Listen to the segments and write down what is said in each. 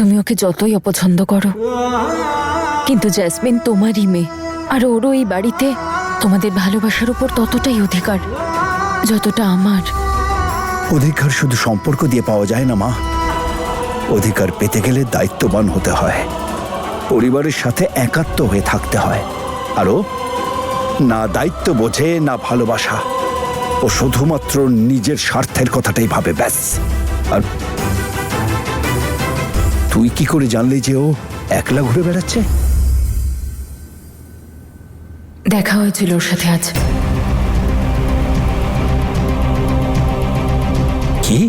তুমি ওকে যতই অপছন্দ করো, কিন্তু জেসমিন তোমারই মেয়ে, আর ওরও এই বাড়িতে তোমাদের ভালোবাসার উপর ততটাই অধিকার যতটা আমার। অধিকার শুধু সম্পর্ক দিয়ে পাওয়া যায় না মা। অধিকার পেতে গেলে দায়িত্ববান হতে হয়, পরিবারের সাথে একাত্ম হয়ে থাকতে হয়। আরও না দায়িত্ব বোঝে না ভালোবাসা, ও শুধুমাত্র নিজের স্বার্থের কথাটাই ভাবে, ব্যাস। আর তুই কি করে জানলি যে ও একলা ঘুরে বেড়াচ্ছে? দেখা হয়েছিল ওর সাথে আজ। কি?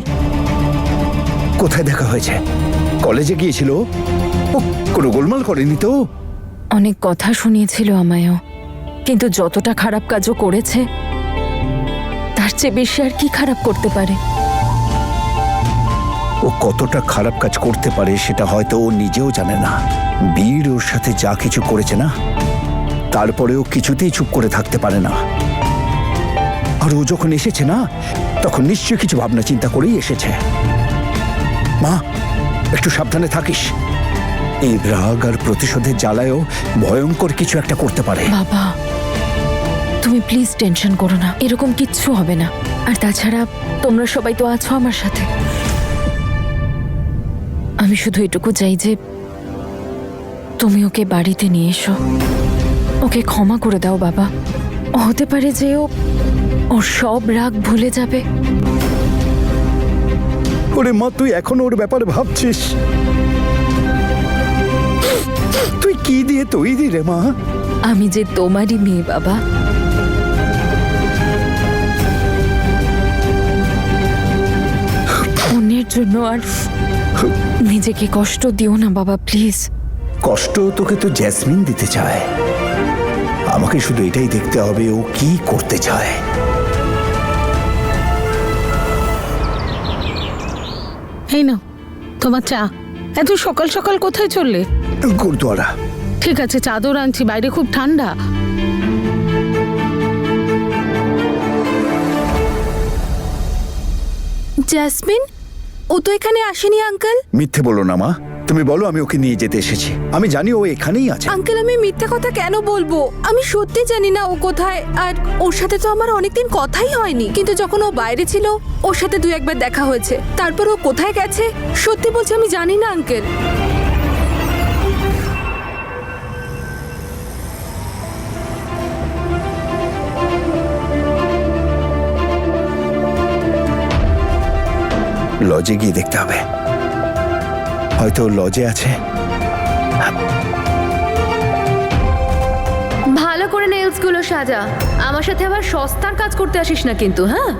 কোথায় দেখা হয়েছে? কলেজে গিয়েছিল? ও কোনো গোলমাল করেনি তো? অনেক কথা শুনিয়েছিল আমায়ও, কিন্তু যতটা খারাপ কাজও করেছে তার চেয়ে বেশি আর কি খারাপ করতে পারে? ও কতটা খারাপ কাজ করতে পারে সেটা হয়তো ও নিজেও জানে না। বীর ওর সাথে যা কিছু করেছে না, তারপরেও কিছুতেই চুপ করে থাকতে পারে না। আর ও যখন এসেছে না, তখন নিশ্চয়ই কিছু ভাবনা চিন্তা করেই এসেছে। মা, একটু সাবধানে থাকিস। এই রাগ আর প্রতিশোধের জ্বালায়ও ভয়ঙ্কর কিছু একটা করতে পারে। বাবা, তুমি প্লিজ টেনশন করো না, এরকম কিচ্ছু হবে না। আর তাছাড়া তোমরা সবাই তো আছো আমার সাথে। আমি শুধু এটুকু চাই যে তুমি ওকে বাড়িতে নিয়ে এসো, ওকে ক্ষমা করে দাও বাবা। হতে পারে যে ওর সব রাগ ভুলে যাবে। ওরে মা, তুই এখন ওর ব্যাপারে ভাবছিস? তুই কি দিয়ে তৈরি রে মা? আমি যে তোমারই মেয়ে বাবা। অন্যের জন্য আর নিজেকে কষ্ট দিও না বাবা, প্লিজ। কষ্ট তোকে তো জেসমিন দিতে চায়, আমাকে শুধু এটাই দেখতে হবে ও কি করতে চায়। এই নাও তোমার চা। এত সকাল সকাল কোথায় চললে? গুরুদুয়ারা। ঠিক আছে, চাদর আনছি, বাইরে খুব ঠান্ডা। জেসমিন, ও তো এখানে আসেনি আঙ্কেল। মিথ্যে বলো না মা, তুমি বলো আমি ওকে নিয়ে যেতে এসেছি। আমি জানি ও এখানেই আছে। আঙ্কেল, আমি মিথ্যে কথা কেন বলবো? আমি সত্যি জানি না ও কোথায়। আর ওর সাথে তো আমার অনেকদিন কথাই হয়নি, কিন্তু যখন ও বাইরে ছিল ওর সাথে দুই একবার দেখা হয়েছে। তারপর ও কোথায় গেছে সত্যি বলছি আমি জানি না আঙ্কেল। লজে গিয়ে দেখতে হবে, হয়তো লজে আছে। ভালো করে নেলস গুলো সাজা। আমার সাথে আবার সস্তার কাজ করতে আসিস না কিন্তু, হ্যাঁ?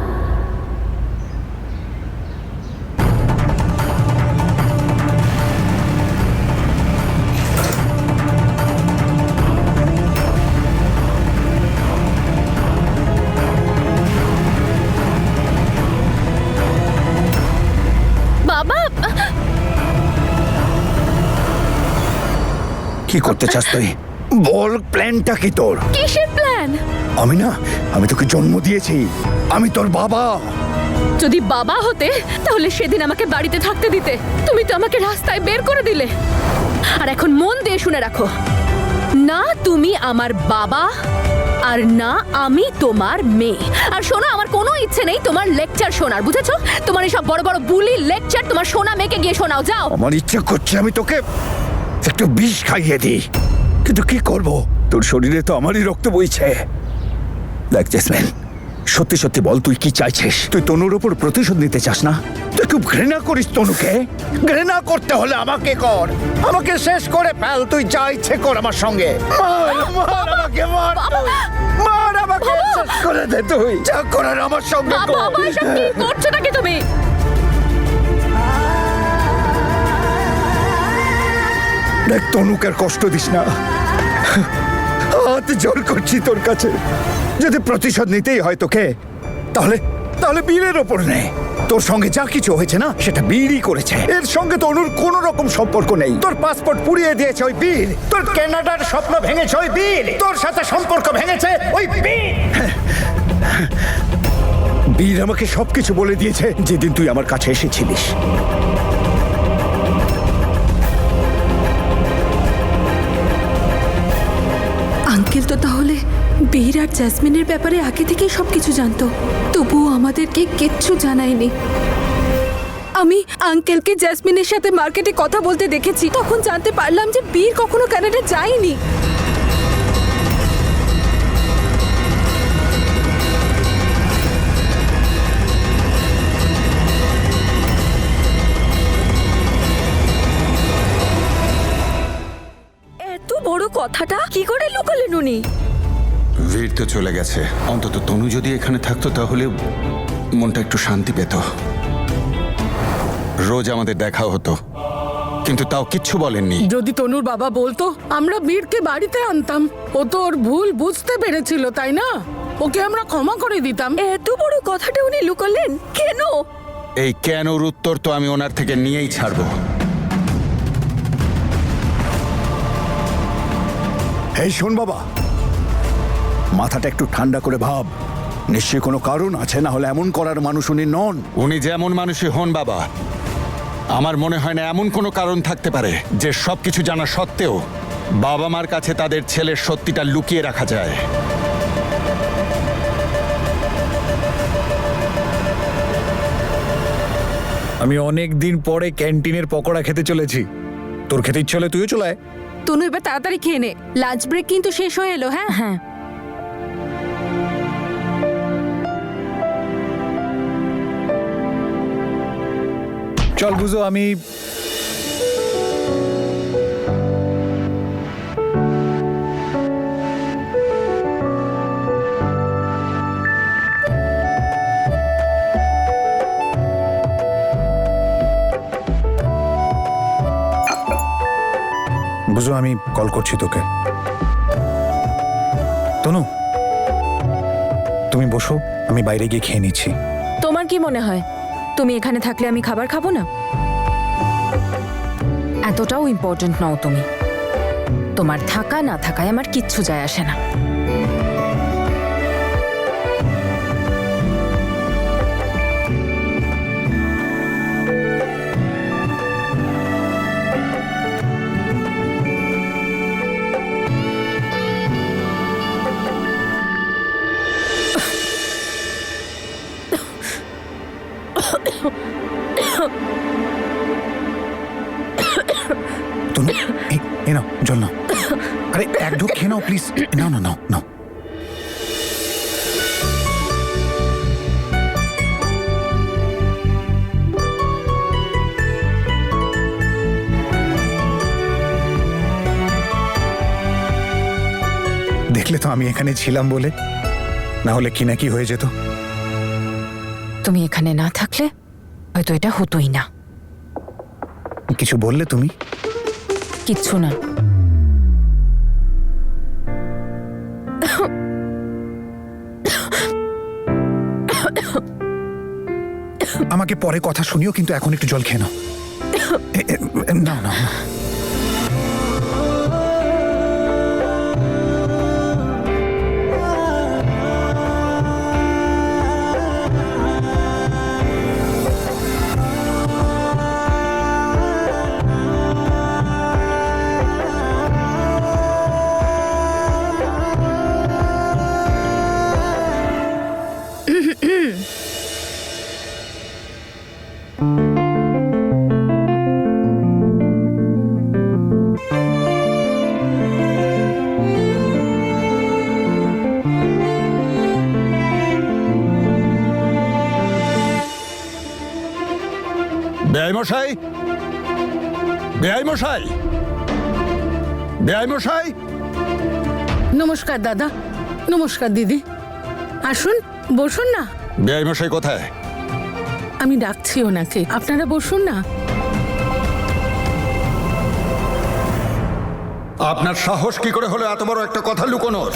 বাবা, কি করতে চাস তুই? বল, প্ল্যানটা কি তোর? কিসের প্ল্যান? আমি তোকে জন্ম দিয়েছি, আমি তোর বাবা। যদি বাবা হতে তাহলে সেদিন আমাকে বাড়িতে থাকতে দিতে। তুমি তো আমাকে রাস্তায় বের করে দিলে। আর এখন মন দিয়ে শুনে রাখো, না তুমি আমার বাবা আর না আমি তোমার মেয়ে। আর শোনো, আমার কোনো ইচ্ছে নেই তোমার লেকচার শোনার, বুঝেছো? তোমার এইসব বড় বড় বুলি লেকচার তোমার সোনা মেয়েকে গিয়ে শোনাও, যাও। আমার ইচ্ছে করছে আমি তোকে একটু বিষ খাইয়ে দিই, কিন্তু কি করব? তোর শরীরে তো আমারই রক্ত বইছে। দেখ জেসমিন, সত্যি সত্যি বল, তুই কি চাইছিস? তুই তনুর উপর প্রতিশোধ নিতে চাস না? তুই খুব ঘৃণা করিস তনুকে। ঘৃণা করতে হলে আমাকে কর, আমাকে শেষ করে ফেল। তুই যা ইচ্ছে কর আমার সঙ্গে। মার আমাকে, মার তুই। মার আমাকে, শেষ করে দে তুই। যা করার আমার সঙ্গে কর। বাবা, এসব কি করছো নাকি তুমি? দেখ তনুকে আর কষ্ট দিস না, হাত জোর করছি তোর কাছে। যদি প্রতিশোধ নিতেই হয় তোকে, তাহলে বীরের ওপর নে। তোর সঙ্গে যা কিছু হয়েছে না, সেটা বীরই করেছে। এর সঙ্গে তনুর কোনো রকম সম্পর্ক নেই। তোর পাসপোর্ট পুড়িয়ে দিয়েছে ওই বীর, তোর কানাডার স্বপ্ন ভেঙেছে ওই বীর, তোর সাথে সম্পর্ক ভেঙেছে ওই বীর। বীর আমাকে সবকিছু বলে দিয়েছে যেদিন তুই আমার কাছে এসেছিলিস। তো তাহলে বীর আর জ্যাসমিনের ব্যাপারে আগে থেকেই সবকিছু জানতো, তবুও আমাদেরকে কিচ্ছু জানায়নি। আমি আঙ্কেলকে জ্যাসমিনের সাথে মার্কেটে কথা বলতে দেখেছি, তখন জানতে পারলাম যে বীর কখনো কানাডা যায়নি। এত বড় কথাটা কি করে লুকালেন উনি? বীর তো চলে গেছে, অন্তত তনু যদি এখানে থাকতো তাহলে মনটা একটু শান্তি পেত। রোজ আমাদের দেখা হতো, কিন্তু তাও কিচ্ছু বলেননি। যদি তনুর বাবা বলতো আমরা বীরকে বাড়িতে আনতাম। ও তো ওর ভুল বুঝতে পেরেছিল, তাই না? ওকে আমরা ক্ষমা করে দিতাম। এত বড় কথাটা উনি লুকালেন কেন? এই কেনর উত্তর তো আমি ওনার থেকে নিয়েই ছাড়বো। এই শোন বাবা, মাথাটা একটু ঠান্ডা করে ভাব। নিশ্চয়ই কোনো কারণ আছে, না হলে এমন করার মানুষ উনি নন। উনি যেমন মানুষই হন বাবা, আমার মনে হয় না এমন কোনো কারণ থাকতে পারে যে সবকিছু জানা সত্ত্বেও বাবা মার কাছে তাদের ছেলের সত্যিটা লুকিয়ে রাখা যায়। আমি অনেক দিন পরে ক্যান্টিনের পকোড়া খেতে চলেছি। তোর খেতে ইচ্ছে হলে তুইও চলে আয়। তনু এবার তাড়াতাড়ি খেয়ে নে, লাঞ্চ ব্রেক কিন্তু শেষ হয়ে এলো। হ্যাঁ হ্যাঁ, চল বুঝো, আমি বুঝো, আমি কল করছি তোকে। তনু, তুমি বসো, আমি বাইরে গিয়ে খেয়ে নিচ্ছি। তোমার কি মনে হয় তুমি এখানে থাকলে আমি খাবার খাবো না? এতটাও ইম্পর্ট্যান্ট নও তুমি। তোমার থাকা না থাকায় আমার কিচ্ছু যায় আসে না। তনু, এই নাও জল নাও। আরে এক ঢোক খেয়ে নাও প্লিজ। নাও না, নাও নাও। দেখলে তো আমি এখানে ছিলাম বলে, না হলে কি না কি হয়ে যেত। তুমি এখানে না থাকলে হয়তো এটা হতোই না। কিছু বললে তুমি? কিচ্ছু না। আমাকে পরে কথা শুনিও, কিন্তু এখন একটু জল খেয়ে নাও। না না। বেআই মশাই, বেআই মশাই, বেআই মশাই। নমস্কার দাদা, নমস্কার দিদি। আসুন, বসুন না। বেআই মশাই কোথায়? আমি ডাকছি ওনাকে, আপনারা বসুন না। আপনার সাহস কি করে হলো এত বড় একটা কথা লুকোনোর?